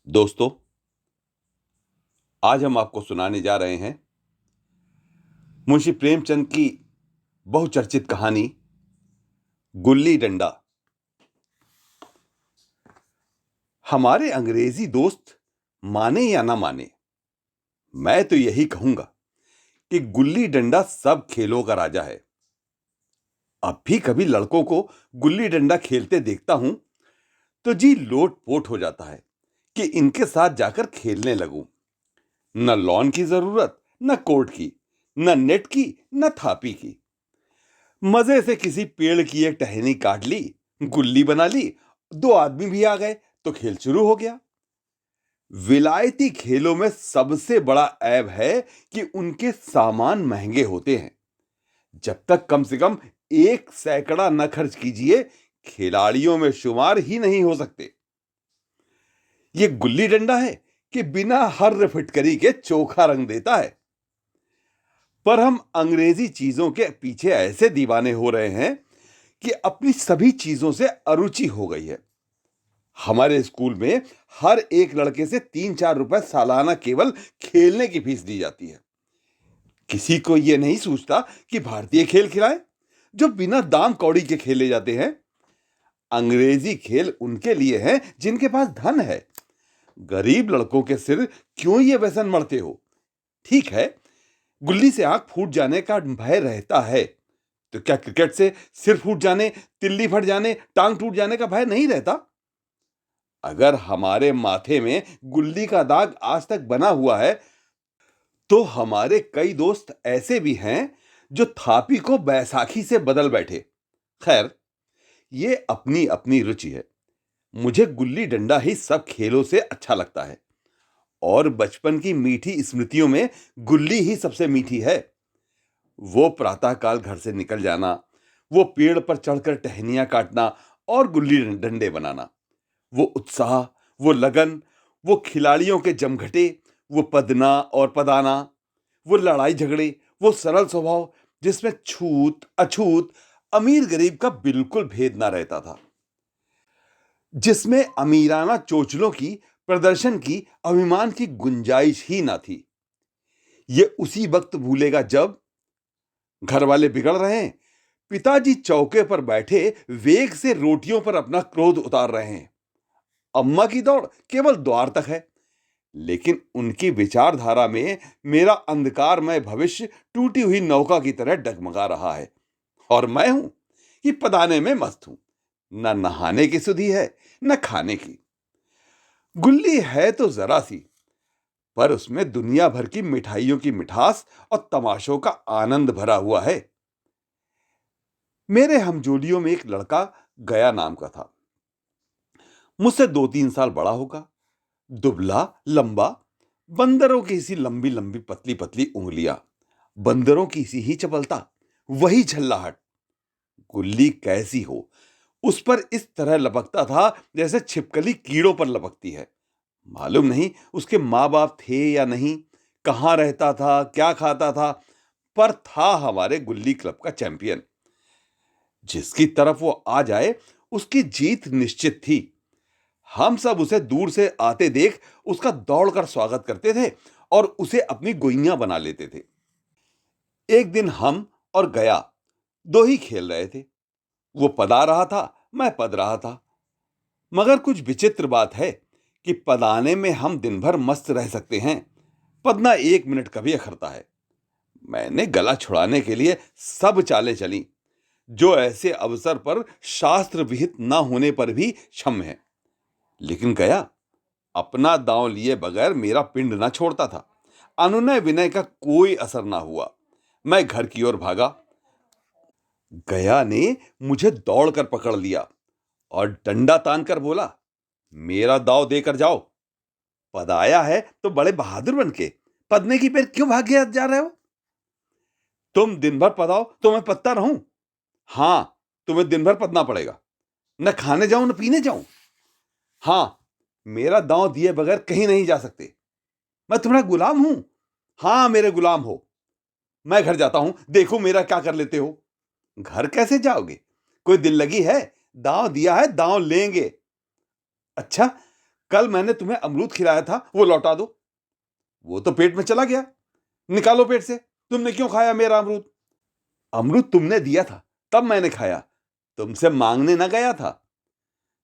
दोस्तों, आज हम आपको सुनाने जा रहे हैं मुंशी प्रेमचंद की बहुचर्चित कहानी गुल्ली डंडा। हमारे अंग्रेजी दोस्त माने या ना माने, मैं तो यही कहूंगा कि गुल्ली डंडा सब खेलों का राजा है। अब भी कभी लड़कों को गुल्ली डंडा खेलते देखता हूं तो जी लोट पोट हो जाता है कि इनके साथ जाकर खेलने लगूं। न लॉन की जरूरत, न कोर्ट की, न नेट की, न थापी की। मजे से किसी पेड़ की एक टहनी काट ली, गुल्ली बना ली, दो आदमी भी आ गए तो खेल शुरू हो गया। विलायती खेलों में सबसे बड़ा ऐब है कि उनके सामान महंगे होते हैं। जब तक कम से कम 1 सैकड़ा न खर्च कीजिए, खिलाड़ियों में शुमार ही नहीं हो सकते। ये गुल्ली डंडा है कि बिना हर फिटकरी के चोखा रंग देता है। पर हम अंग्रेजी चीजों के पीछे ऐसे दीवाने हो रहे हैं कि अपनी सभी चीजों से अरुचि हो गई है। हमारे स्कूल में हर एक लड़के से 3-4 रुपए सालाना केवल खेलने की फीस दी जाती है। किसी को यह नहीं सूझता कि भारतीय खेल खिलाएं जो बिना दाम कौड़ी के खेले जाते हैं। अंग्रेजी खेल उनके लिए हैं जिनके पास धन है। गरीब लड़कों के सिर क्यों ये व्यसन मढ़ते हो? ठीक है, गुल्ली से आंख फूट जाने का भय रहता है, तो क्या क्रिकेट से सिर फूट जाने, तिल्ली फट जाने, टांग टूट जाने का भय नहीं रहता? अगर हमारे माथे में गुल्ली का दाग आज तक बना हुआ है, तो हमारे कई दोस्त ऐसे भी हैं जो थापी को बैसाखी से बदल बैठे। खैर, ये अपनी अपनी रुचि है। मुझे गुल्ली डंडा ही सब खेलों से अच्छा लगता है और बचपन की मीठी स्मृतियों में गुल्ली ही सबसे मीठी है। वो प्रातःकाल घर से निकल जाना, वो पेड़ पर चढ़कर टहनियां काटना और गुल्ली डंडे बनाना, वो उत्साह, वो लगन, वो खिलाड़ियों के जमघटे, वो पदना और पदाना, वो लड़ाई झगड़े, वो सरल स्वभाव जिसमें छूत अछूत, अमीर गरीब का बिल्कुल भेद ना रहता था, जिसमें अमीराना चोचलों की, प्रदर्शन की, अभिमान की गुंजाइश ही ना थी। ये उसी वक्त भूलेगा जब घर वाले बिगड़ रहे हैं, पिताजी चौके पर बैठे वेग से रोटियों पर अपना क्रोध उतार रहे हैं, अम्मा की दौड़ केवल द्वार तक है, लेकिन उनकी विचारधारा में मेरा अंधकारमय भविष्य टूटी हुई नौका की तरह डगमगा रहा है। और मैं हूं कि पदाने में मस्त हूं। न नहाने की सुधि है, न खाने की। गुल्ली है तो जरा सी, पर उसमें दुनिया भर की मिठाइयों की मिठास और तमाशों का आनंद भरा हुआ है। मेरे हमजोलियों में एक लड़का गया नाम का था। मुझसे 2-3 साल बड़ा होगा, दुबला, लंबा, बंदरों की सी लंबी लंबी पतली पतली उंगलियां, बंदरों की सी ही चपलता, वही झल्लाहट। गुल्ली कैसी हो, उस पर इस तरह लपकता था जैसे छिपकली कीड़ों पर लपकती है। मालूम नहीं उसके माँ बाप थे या नहीं, कहां रहता था, क्या खाता था, पर था हमारे गुल्ली क्लब का चैंपियन। जिसकी तरफ वो आ जाए उसकी जीत निश्चित थी। हम सब उसे दूर से आते देख उसका दौड़कर स्वागत करते थे और उसे अपनी गोइयां बना लेते थे। एक दिन हम और गया दो ही खेल रहे थे। वो पदा रहा था, मैं पद रहा था। मगर कुछ विचित्र बात है कि पदाने में हम दिन भर मस्त रह सकते हैं, पदना 1 मिनट का भी अखरता है। मैंने गला छुड़ाने के लिए सब चालें चली जो ऐसे अवसर पर शास्त्र विहित न होने पर भी क्षम्य है। लेकिन गया अपना दांव लिए बगैर मेरा पिंड ना छोड़ता था। अनुनय विनय का कोई असर ना हुआ। मैं घर की ओर भागा। गया ने मुझे दौड़कर पकड़ लिया और डंडा तानकर बोला, मेरा दांव देकर जाओ। पदाया है तो बड़े बहादुर बनके पदने की पेर क्यों भाग जा रहे हो? तुम दिन भर पदाओ तो मैं पदता रहूं? हां, तुम्हें दिन भर पदना पड़ेगा। न खाने जाऊं न पीने जाऊं। हां, मेरा दांव दिए बगैर कहीं नहीं जा सकते। मैं तुम्हारा गुलाम हूं। हां, मेरे गुलाम हो। मैं घर जाता हूं, देखो मेरा क्या कर लेते हो। घर कैसे जाओगे? कोई दिल लगी है? दांव दिया है, दांव लेंगे। अच्छा, कल मैंने तुम्हें अमरूद खिलाया था, वो लौटा दो। वो तो पेट में चला गया, निकालो पेट से। तुमने क्यों खाया मेरा अमरूद? अमरूद तुमने दिया था, तब मैंने खाया, तुमसे मांगने ना गया था।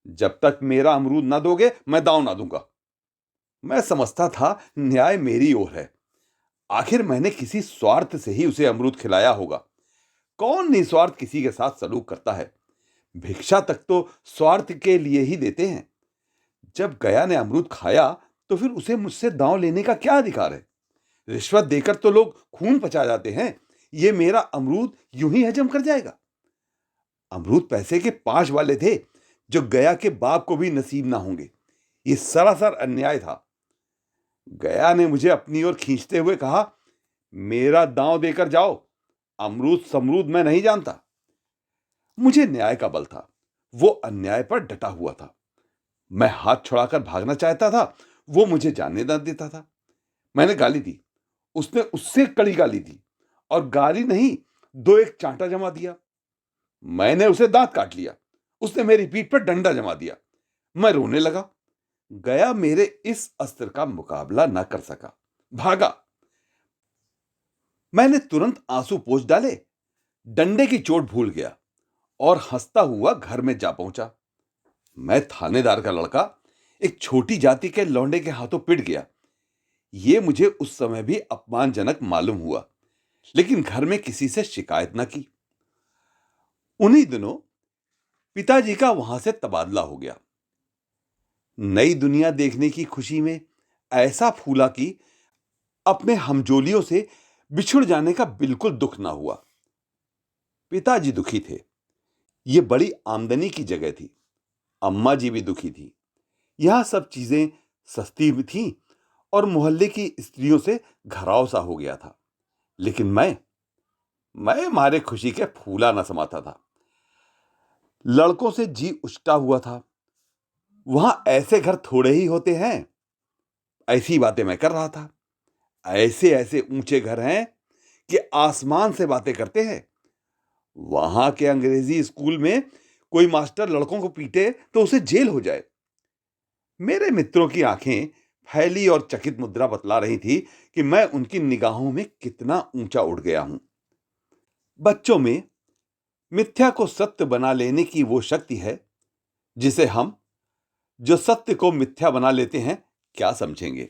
जब तक मेरा अमरूद ना दोगे, मैं दांव ना दूंगा। मैं समझता था न्याय मेरी ओर है। आखिर मैंने किसी स्वार्थ से ही उसे अमरूद खिलाया होगा। कौन निस्वार्थ किसी के साथ सलूक करता है? भिक्षा तक तो स्वार्थ के लिए ही देते हैं। जब गया ने अमरूद खाया, तो फिर उसे मुझसे दांव लेने का क्या अधिकार है? रिश्वत देकर तो लोग खून पचा जाते हैं, ये मेरा अमरूद यूं ही हजम कर जाएगा? अमरूद पैसे के 5 वाले थे, जो गया के बाप को भी नसीब ना होंगे। ये सरासर अन्याय था। गया ने मुझे अपनी ओर खींचते हुए कहा, मेरा दांव देकर जाओ, अमरूद समरूद मैं नहीं जानता। मुझे न्याय का बल था, वो अन्याय पर डटा हुआ था। मैं हाथ छुड़ाकर भागना चाहता था, वो मुझे जाने ना देता था। मैंने गाली दी, उसने उससे कड़ी गाली दी, और गाली नहीं, 2 एक चांटा जमा दिया। मैंने उसे दांत काट लिया, उसने मेरी पीठ पर डंडा जमा दिया। मैं रोने लगा। गया मेरे इस अस्त्र का मुकाबला न कर सका, भागा। मैंने तुरंत आंसू पोंछ डाले, डंडे की चोट भूल गया और हंसता हुआ घर में जा पहुंचा। मैं थानेदार का लड़का एक छोटी जाति के लौंडे के हाथों पिट गया। यह मुझे उस समय भी अपमानजनक मालूम हुआ, लेकिन घर में किसी से शिकायत न की। उन्हीं दिनों पिताजी का वहां से तबादला हो गया। नई दुनिया देखने की खुशी में ऐसा फूला कि अपने हमजोलियों से बिछुड़ जाने का बिल्कुल दुख ना हुआ। पिताजी दुखी थे। यह बड़ी आमदनी की जगह थी। अम्मा जी भी दुखी थी। यहां सब चीजें सस्ती भी थीं और मोहल्ले की स्त्रियों से घराव सा हो गया था। लेकिन मैं मारे खुशी के फूला न समाता था। लड़कों से जी उछटा हुआ था। वहां ऐसे घर थोड़े ही होते हैं। ऐसी बातें मैं कर रहा था। ऐसे ऐसे ऊंचे घर हैं कि आसमान से बातें करते हैं। वहां के अंग्रेजी स्कूल में कोई मास्टर लड़कों को पीटे तो उसे जेल हो जाए। मेरे मित्रों की आंखें फैली और चकित मुद्रा बतला रही थी कि मैं उनकी निगाहों में कितना ऊंचा उठ गया हूं। बच्चों में मिथ्या को सत्य बना लेने की वो शक्ति है जिसे हम, जो सत्य को मिथ्या बना लेते हैं, क्या समझेंगे।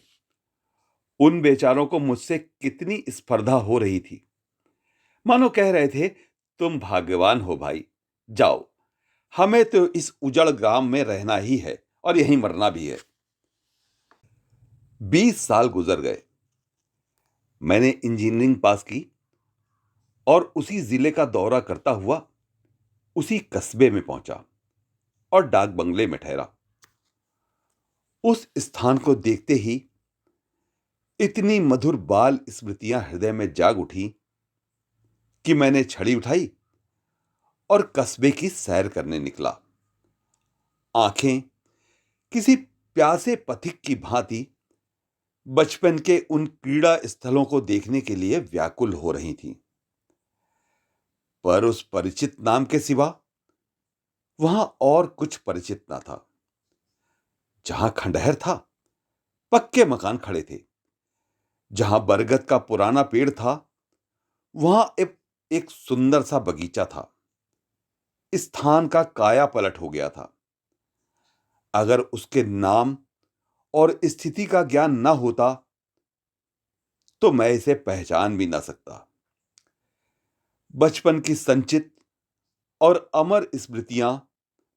उन बेचारों को मुझसे कितनी स्पर्धा हो रही थी। मानो कह रहे थे, तुम भाग्यवान हो भाई, जाओ, हमें तो इस उजड़ ग्राम में रहना ही है और यहीं मरना भी है। 20 साल गुजर गए। मैंने इंजीनियरिंग पास की और उसी जिले का दौरा करता हुआ उसी कस्बे में पहुंचा और डाक बंगले में ठहरा। उस स्थान को देखते ही इतनी मधुर बाल स्मृतियां हृदय में जाग उठी कि मैंने छड़ी उठाई और कस्बे की सैर करने निकला। आंखें किसी प्यासे पथिक की भांति बचपन के उन क्रीड़ा स्थलों को देखने के लिए व्याकुल हो रही थीं। पर उस परिचित नाम के सिवा वहां और कुछ परिचित ना था। जहां खंडहर था, पक्के मकान खड़े थे। जहां बरगद का पुराना पेड़ था, वहां एक सुंदर सा बगीचा था। स्थान का काया पलट हो गया था। अगर उसके नाम और स्थिति का ज्ञान न होता तो मैं इसे पहचान भी ना सकता। बचपन की संचित और अमर स्मृतियां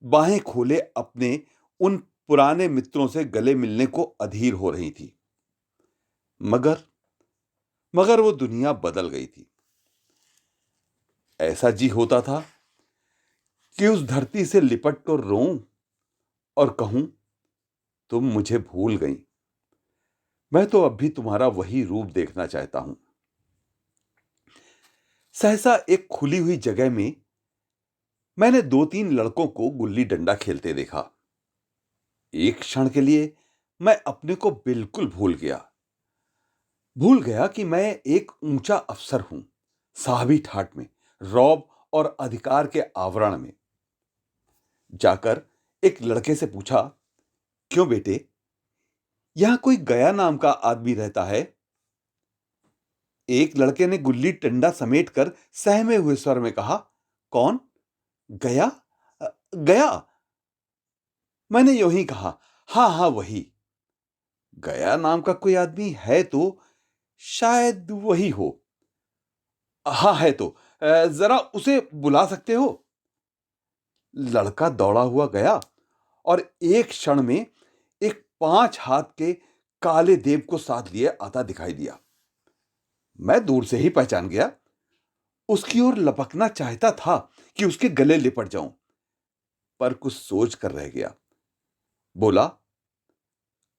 बाहें खोले अपने उन पुराने मित्रों से गले मिलने को अधीर हो रही थी। मगर मगर वो दुनिया बदल गई थी। ऐसा जी होता था कि उस धरती से लिपट कर रोऊं और कहूं, तुम मुझे भूल गई, मैं तो अब भी तुम्हारा वही रूप देखना चाहता हूं। सहसा एक खुली हुई जगह में मैंने 2-3 लड़कों को गुल्ली डंडा खेलते देखा। एक क्षण के लिए मैं अपने को बिल्कुल भूल गया कि मैं एक ऊंचा अफसर हूं, साहबी ठाट में, रौब और अधिकार के आवरण में। जाकर एक लड़के से पूछा, क्यों बेटे, यहां कोई गया नाम का आदमी रहता है? एक लड़के ने गुल्ली डंडा समेट कर सहमे हुए स्वर में कहा। कौन? गया? गया? मैंने यूं ही कहा, हाँ हाँ वही। गया नाम का कोई आदमी है तो शायद वही हो। हाँ है तो जरा उसे बुला सकते हो? लड़का दौड़ा हुआ गया और एक क्षण में एक 5 हाथ के काले देव को साथ लिए आता दिखाई दिया। मैं दूर से ही पहचान गया। उसकी ओर लपकना चाहता था कि उसके गले लिपट जाऊं, पर कुछ सोच कर रह गया। बोला,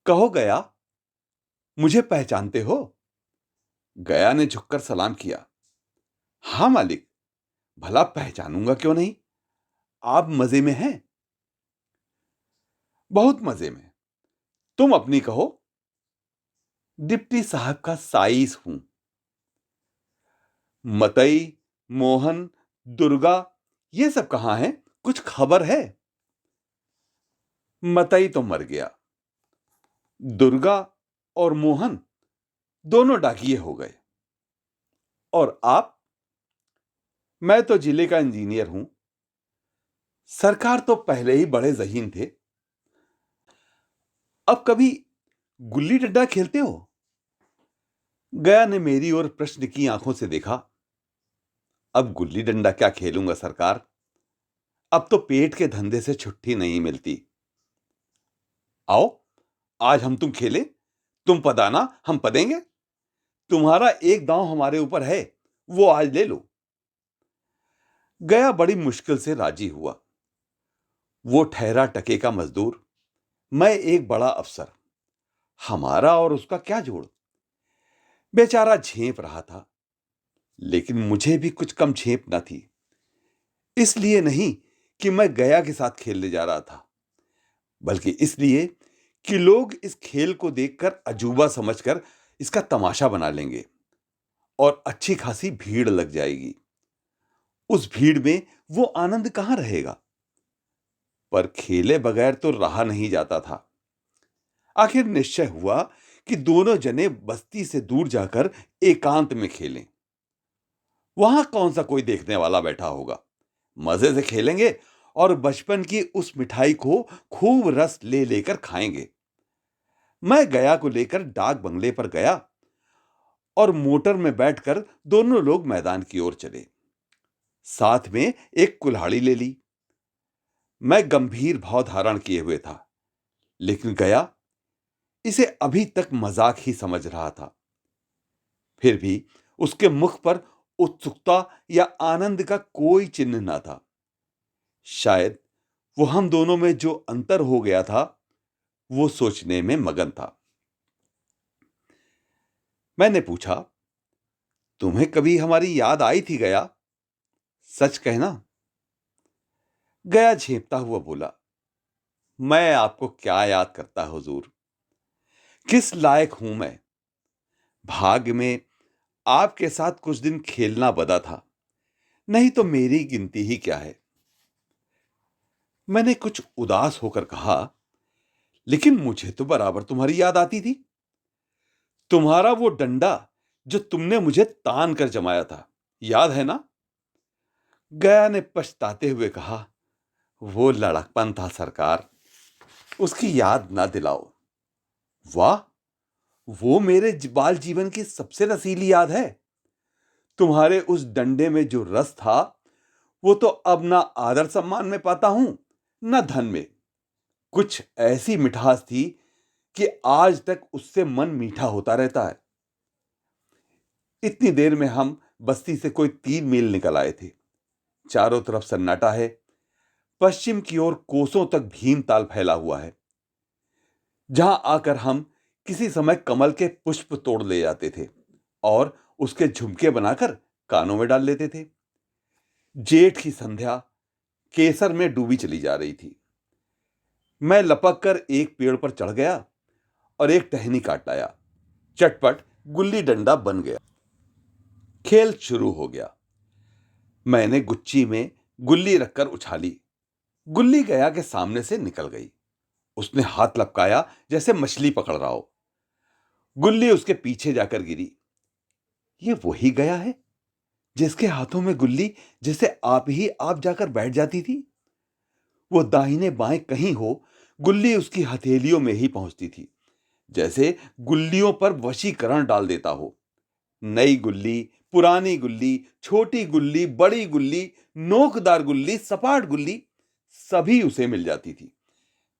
कहो गया, मुझे पहचानते हो? गया ने झुककर सलाम किया। हाँ मालिक, भला पहचानूंगा क्यों नहीं। आप मजे में हैं? बहुत मजे में। तुम अपनी कहो। डिप्टी साहब का साइस हूं। मतई, मोहन, दुर्गा, ये सब कहां हैं? कुछ खबर है? मतई तो मर गया। दुर्गा और मोहन दोनों डाकिये हो गए। और आप? मैं तो जिले का इंजीनियर हूं। सरकार तो पहले ही बड़े ज़हीन थे। अब कभी गुल्ली डंडा खेलते हो? गया ने मेरी ओर प्रश्न की आंखों से देखा। अब गुल्ली डंडा क्या खेलूंगा सरकार। अब तो पेट के धंधे से छुट्टी नहीं मिलती। आओ, आज हम तुम खेलें। तुम पदाना, हम पदेंगे। तुम्हारा एक दांव हमारे ऊपर है, वो आज ले लो। गया बड़ी मुश्किल से राजी हुआ। वो ठहरा टके का मजदूर, मैं एक बड़ा अफसर। हमारा और उसका क्या जोड़। बेचारा झेप रहा था, लेकिन मुझे भी कुछ कम झेप न थी। इसलिए नहीं कि मैं गया के साथ खेलने जा रहा था, बल्कि इसलिए कि लोग इस खेल को देखकर अजूबा समझकर इसका तमाशा बना लेंगे और अच्छी खासी भीड़ लग जाएगी। उस भीड़ में वो आनंद कहां रहेगा। पर खेले बगैर तो रहा नहीं जाता था। आखिर निश्चय हुआ कि दोनों जने बस्ती से दूर जाकर एकांत में खेलें। वहां कौन सा कोई देखने वाला बैठा होगा। मजे से खेलेंगे और बचपन की उस मिठाई को खूब रस ले लेकर खाएंगे। मैं गया को लेकर डाक बंगले पर गया और मोटर में बैठकर दोनों लोग मैदान की ओर चले। साथ में एक कुल्हाड़ी ले ली। मैं गंभीर भाव धारण किए हुए था, लेकिन गया इसे अभी तक मजाक ही समझ रहा था। फिर भी उसके मुख पर उत्सुकता या आनंद का कोई चिन्ह ना था। शायद वो हम दोनों में जो अंतर हो गया था, वो सोचने में मगन था। मैंने पूछा, तुम्हें कभी हमारी याद आई थी गया? सच कहना। गया झेपता हुआ बोला, मैं आपको क्या याद करता हुजूर। किस लायक हूं मैं। भाग्य में आपके साथ कुछ दिन खेलना बदा था, नहीं तो मेरी गिनती ही क्या है। मैंने कुछ उदास होकर कहा, लेकिन मुझे तो बराबर तुम्हारी याद आती थी। तुम्हारा वो डंडा जो तुमने मुझे तान कर जमाया था, याद है ना? गया ने पछताते हुए कहा, वो लड़कपन था सरकार, उसकी याद ना दिलाओ। वाह, वो मेरे बाल जीवन की सबसे रसीली याद है। तुम्हारे उस डंडे में जो रस था, वो तो अब ना आदर सम्मान में पाता हूं, ना धन में। कुछ ऐसी मिठास थी कि आज तक उससे मन मीठा होता रहता है। इतनी देर में हम बस्ती से कोई 3 मील निकल आए थे। चारों तरफ सन्नाटा है। पश्चिम की ओर कोसों तक भीमताल फैला हुआ है, जहां आकर हम किसी समय कमल के पुष्प तोड़ ले जाते थे और उसके झुमके बनाकर कानों में डाल लेते थे। जेठ की संध्या केसर में डूबी चली जा रही थी। मैं लपक कर एक पेड़ पर चढ़ गया और एक टहनी काट लाया। चटपट गुल्ली डंडा बन गया। खेल शुरू हो गया। मैंने गुच्ची में गुल्ली रखकर उछाली। गुल्ली गया के सामने से निकल गई उसने हाथ लपकाया जैसे मछली पकड़ रहा हो। गुल्ली उसके पीछे जाकर गिरी। ये वही गया है जिसके हाथों में गुल्ली जैसे आप ही आप जाकर बैठ जाती थी। वो दाहिने बाएं कहीं हो, गुल्ली उसकी हथेलियों में ही पहुंचती थी, जैसे गुल्लियों पर वशीकरण डाल देता हो। नई गुल्ली, पुरानी गुल्ली, छोटी गुल्ली, बड़ी गुल्ली, नोकदार गुल्ली, सपाट गुल्ली, सभी उसे मिल जाती थी,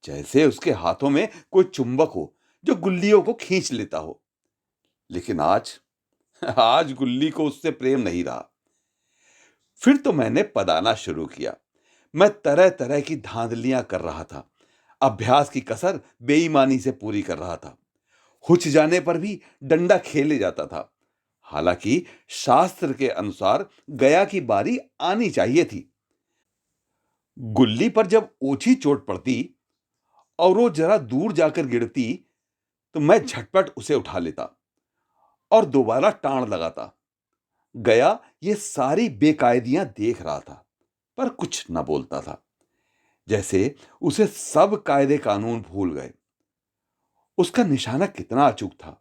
जैसे उसके हाथों में कोई चुंबक हो जो गुल्लियों को खींच लेता हो। लेकिन आज आज गुल्ली को उससे प्रेम नहीं रहा। फिर तो मैंने पदाना शुरू किया। मैं तरह तरह की धांधलियां कर रहा था, अभ्यास की कसर बेईमानी से पूरी कर रहा था। हुच जाने पर भी डंडा खेले जाता था। हालांकि शास्त्र के अनुसार गया की बारी आनी चाहिए थी। गुल्ली पर जब ओछी चोट पड़ती और वो जरा दूर जाकर गिरती, तो मैं झटपट उसे उठा लेता और दोबारा टाण लगाता। गया ये सारी बेकायदियां देख रहा था, पर कुछ न बोलता था, जैसे उसे सब कायदे कानून भूल गए। उसका निशाना कितना अचूक था।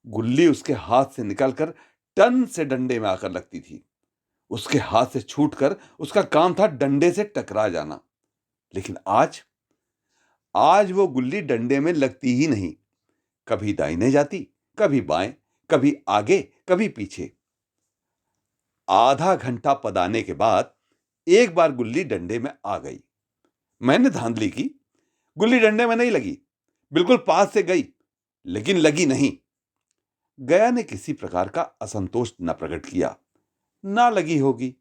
गुल्ली उसके हाथ से निकलकर टन से डंडे में आकर लगती थी। उसके हाथ से छूटकर उसका काम था डंडे से टकरा जाना। लेकिन आज आज वो गुल्ली डंडे में लगती ही नहीं। कभी दाहिने जाती, कभी बाएं, कभी आगे, कभी पीछे। आधा घंटा पदाने के बाद एक बार गुल्ली डंडे में आ गई। मैंने धांधली की। गुल्ली डंडे में नहीं लगी, बिल्कुल पास से गई, लेकिन लगी नहीं। गया ने किसी प्रकार का असंतोष न प्रकट किया। ना लगी होगी।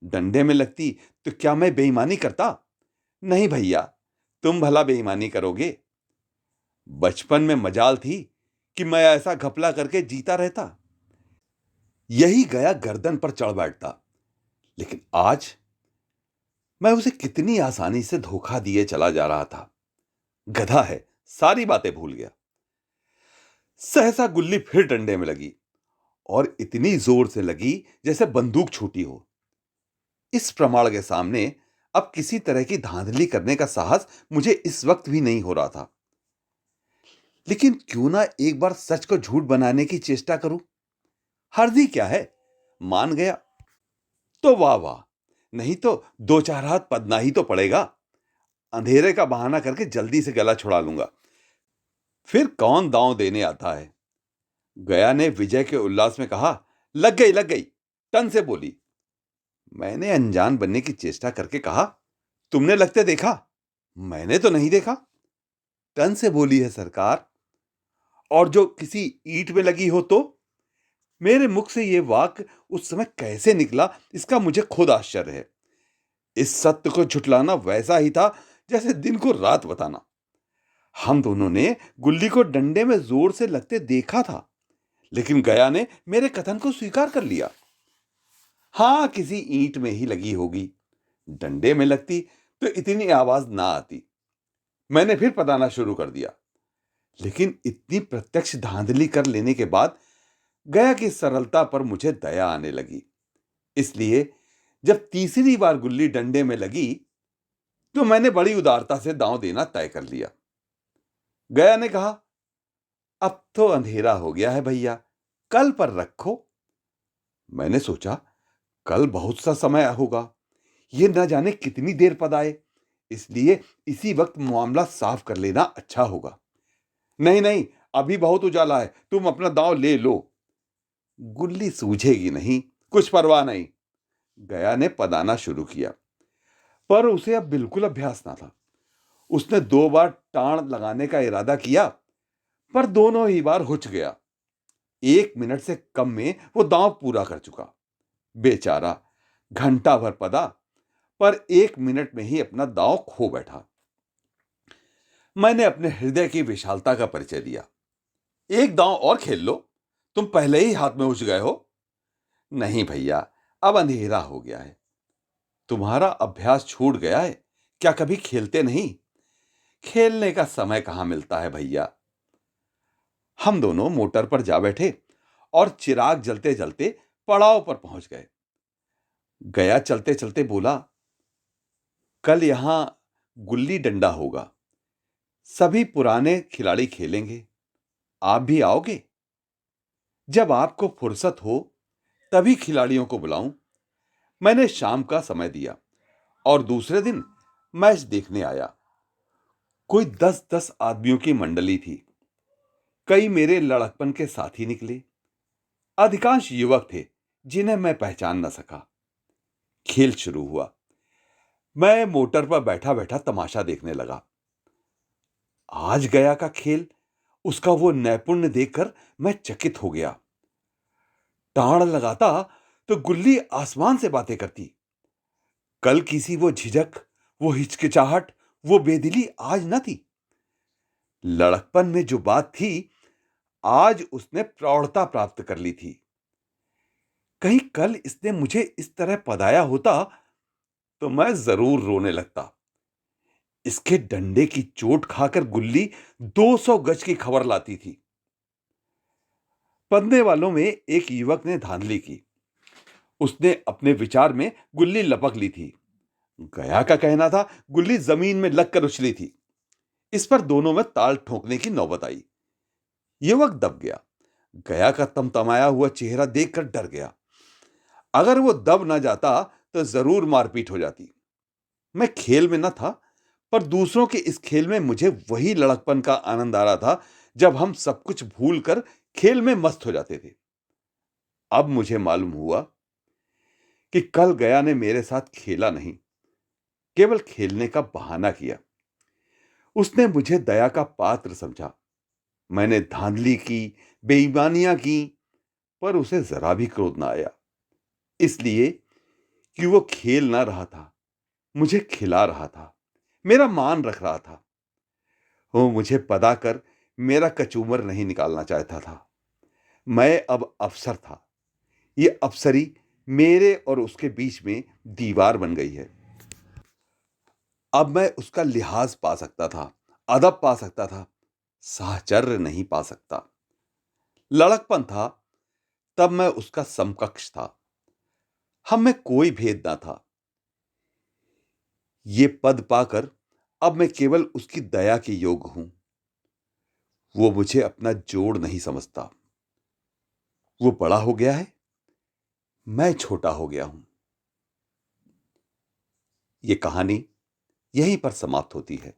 डंडे में लगती तो क्या मैं बेईमानी करता? नहीं भैया, तुम भला बेईमानी करोगे? बचपन में मजाल थी कि मैं ऐसा घपला करके जीता रहता। यही गया गर्दन पर चढ़ बैठता। लेकिन आज मैं उसे कितनी आसानी से धोखा दिए चला जा रहा था। गधा है, सारी बातें भूल गया। सहसा गुल्ली फिर डंडे में लगी, और इतनी जोर से लगी जैसे बंदूक छूटी हो। इस प्रमाण के सामने अब किसी तरह की धांधली करने का साहस मुझे इस वक्त भी नहीं हो रहा था। लेकिन क्यों ना एक बार सच को झूठ बनाने की चेष्टा करूं। हर्जी क्या है? मान गया तो वाह वाह, नहीं तो दो चार हाथ पदना ही तो पड़ेगा। अंधेरे का बहाना करके जल्दी से गला छुड़ा लूंगा। फिर कौन दांव देने आता है? गया ने विजय के उल्लास में कहा, लग गई लग गई। टन से बोली। मैंने अनजान बनने की चेष्टा करके कहा, तुमने लगते देखा? मैंने तो नहीं देखा। टन से बोली है सरकार। और जो किसी ईंट में लगी हो तो? मेरे मुख से यह वाक्य उस समय कैसे निकला, इसका मुझे खुद आश्चर्य है। इस सत्य को झुठलाना वैसा ही था जैसे दिन को रात बताना। हम दोनों ने गुल्ली को डंडे में जोर से लगते देखा था, लेकिन गया ने मेरे कथन को स्वीकार कर लिया। हां, किसी ईंट में ही लगी होगी। डंडे में लगती तो इतनी आवाज ना आती। मैंने फिर पदाना शुरू कर दिया। लेकिन इतनी प्रत्यक्ष धांधली कर लेने के बाद गया की सरलता पर मुझे दया आने लगी। इसलिए जब तीसरी बार गुल्ली डंडे में लगी, तो मैंने बड़ी उदारता से दांव देना तय कर लिया। गया ने कहा, अब तो अंधेरा हो गया है भैया, कल पर रखो। मैंने सोचा, कल बहुत सा समय होगा, ये न जाने कितनी देर पद आए, इसलिए इसी वक्त मामला साफ कर लेना अच्छा होगा। नहीं नहीं, अभी बहुत उजाला है, तुम अपना दांव ले लो। गुल्ली सूझेगी नहीं, कुछ परवाह नहीं। गया ने पदाना शुरू किया, पर उसे अब बिल्कुल अभ्यास ना था। उसने दो बार टाण लगाने का इरादा किया, पर दोनों ही बार हुच गया। 1 मिनट से कम में वो दांव पूरा कर चुका। बेचारा घंटा भर पदा, पर 1 मिनट में ही अपना दांव खो बैठा। मैंने अपने हृदय की विशालता का परिचय दिया। एक दांव और खेल लो, तुम पहले ही हाथ में उठ गए हो। नहीं भैया, अब अंधेरा हो गया है। तुम्हारा अभ्यास छूट गया है, क्या कभी खेलते नहीं? खेलने का समय कहां मिलता है भैया। हम दोनों मोटर पर जा बैठे और चिराग जलते जलते पड़ाव पर पहुंच गए। गया चलते चलते बोला, कल यहां गुल्ली डंडा होगा, सभी पुराने खिलाड़ी खेलेंगे, आप भी आओगे? जब आपको फुर्सत हो तभी खिलाड़ियों को बुलाऊं। मैंने शाम का समय दिया और दूसरे दिन मैच देखने आया। कोई 10-10 आदमियों की मंडली थी। कई मेरे लड़कपन के साथी निकले। अधिकांश युवक थे जिन्हें मैं पहचान न सका। खेल शुरू हुआ। मैं मोटर पर बैठा बैठा तमाशा देखने लगा। आज गया का खेल, उसका वो नैपुण्य देखकर मैं चकित हो गया। टाण लगाता तो गुल्ली आसमान से बातें करती। कल किसी वो झिझक, वो हिचकिचाहट, वो बेदिली आज न थी। लड़कपन में जो बात थी, आज उसने प्रौढ़ता प्राप्त कर ली थी। कहीं कल इसने मुझे इस तरह पदाया होता तो मैं जरूर रोने लगता। इसके डंडे की चोट खाकर गुल्ली 200 गज की खबर लाती थी। पढ़ने वालों में एक युवक ने धांधली की। उसने अपने विचार में गुल्ली लपक ली थी। गया का कहना था गुल्ली जमीन में लगकर उछली थी। इस पर दोनों में ताल ठोकने की नौबत आई। युवक दब गया। गया का तमतमाया हुआ चेहरा देखकर डर गया। अगर वो दब ना जाता तो जरूर मारपीट हो जाती। मैं खेल में न था, पर दूसरों के इस खेल में मुझे वही लड़कपन का आनंद आ रहा था जब हम सब कुछ भूलकर खेल में मस्त हो जाते थे। अब मुझे मालूम हुआ कि कल गया ने मेरे साथ खेला नहीं, केवल खेलने का बहाना किया। उसने मुझे दया का पात्र समझा। मैंने धांधली की, बेईमानियां की, पर उसे जरा भी क्रोध ना आया, इसलिए कि वो खेल ना रहा था, मुझे खिला रहा था, मेरा मान रख रहा था। वो मुझे पदा कर मेरा कचूमर नहीं निकालना चाहता था। मैं अब अफसर था। ये अफसरी मेरे और उसके बीच में दीवार बन गई है। अब मैं उसका लिहाज पा सकता था, अदब पा सकता था, साहचर्य नहीं पा सकता। लड़कपन था तब मैं उसका समकक्ष था। हम में कोई भेद ना था। ये पद पाकर अब मैं केवल उसकी दया के योग्य हूं। वो मुझे अपना जोड़ नहीं समझता। वो बड़ा हो गया है, मैं छोटा हो गया हूं। ये कहानी यहीं पर समाप्त होती है।